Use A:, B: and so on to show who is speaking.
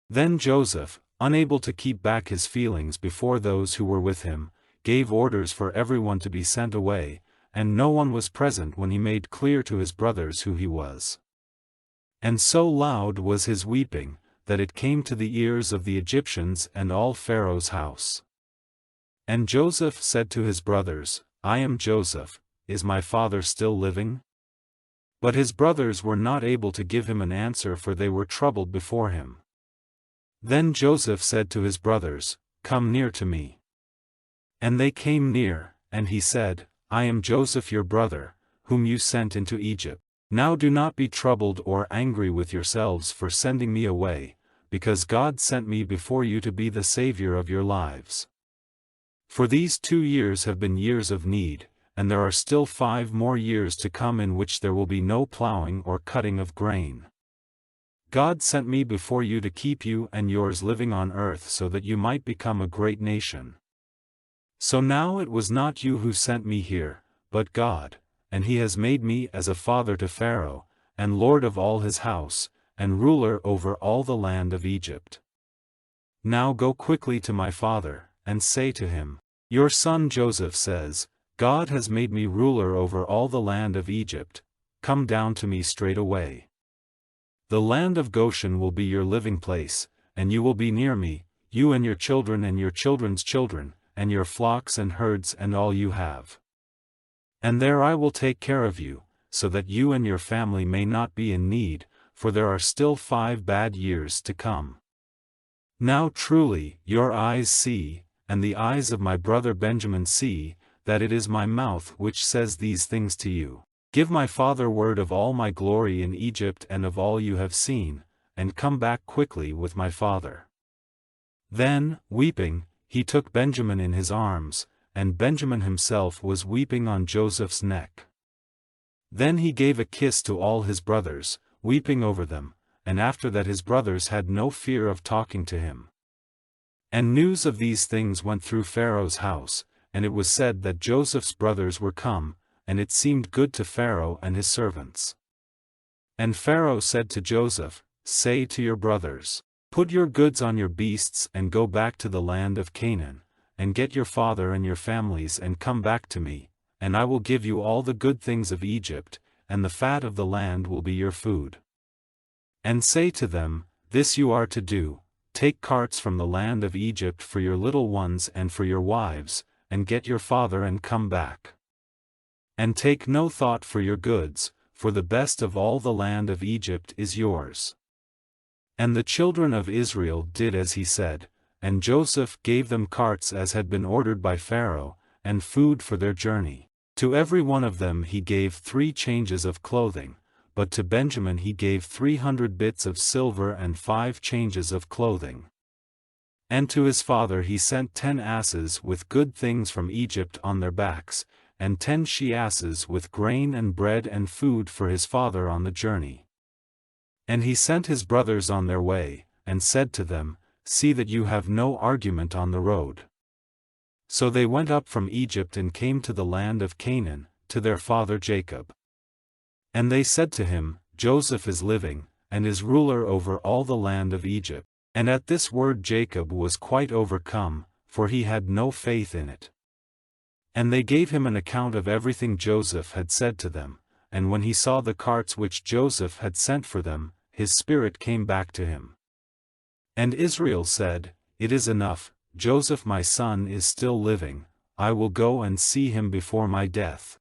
A: Then Joseph, unable to keep back his feelings before those who were with him, gave orders for everyone to be sent away, and no one was present when he made clear to his brothers who he was. And so loud was his weeping, that it came to the ears of the Egyptians and all Pharaoh's house. And Joseph said to his brothers, I am Joseph, is my father still living? But his brothers were not able to give him an answer, for they were troubled before him. Then Joseph said to his brothers, Come near to me. And they came near, and he said, I am Joseph your brother, whom you sent into Egypt. Now do not be troubled or angry with yourselves for sending me away, because God sent me before you to be the Savior of your lives. For these 2 years have been years of need, and there are still 5 more years to come in which there will be no plowing or cutting of grain. God sent me before you to keep you and yours living on earth so that you might become a great nation. So now it was not you who sent me here, but God, and he has made me as a father to Pharaoh, and lord of all his house, and ruler over all the land of Egypt. Now go quickly to my father, and say to him, Your son Joseph says, God has made me ruler over all the land of Egypt, come down to me straight away. The land of Goshen will be your living place, and you will be near me, you and your children and your children's children, and your flocks and herds and all you have. And there I will take care of you, so that you and your family may not be in need, for there are still 5 bad years to come. Now truly, your eyes see, and the eyes of my brother Benjamin see, that it is my mouth which says these things to you. Give my father word of all my glory in Egypt and of all you have seen, and come back quickly with my father. Then, weeping, he took Benjamin in his arms, and Benjamin himself was weeping on Joseph's neck. Then he gave a kiss to all his brothers, weeping over them, and after that his brothers had no fear of talking to him. And news of these things went through Pharaoh's house, and it was said that Joseph's brothers were come, and it seemed good to Pharaoh and his servants. And Pharaoh said to Joseph, Say to your brothers, Put your goods on your beasts and go back to the land of Canaan, and get your father and your families and come back to me, and I will give you all the good things of Egypt, and the fat of the land will be your food. And say to them, This you are to do, take carts from the land of Egypt for your little ones and for your wives, and get your father and come back. And take no thought for your goods, for the best of all the land of Egypt is yours. And the children of Israel did as he said, and Joseph gave them carts as had been ordered by Pharaoh, and food for their journey. To every one of them he gave 3 changes of clothing, but to Benjamin he gave 300 bits of silver and 5 changes of clothing. And to his father he sent 10 asses with good things from Egypt on their backs, and 10 she-asses with grain and bread and food for his father on the journey. And he sent his brothers on their way, and said to them, See that you have no argument on the road. So they went up from Egypt and came to the land of Canaan, to their father Jacob. And they said to him, Joseph is living, and is ruler over all the land of Egypt. And at this word Jacob was quite overcome, for he had no faith in it. And they gave him an account of everything Joseph had said to them, and when he saw the carts which Joseph had sent for them, his spirit came back to him. And Israel said, It is enough, Joseph my son is still living, I will go and see him before my death.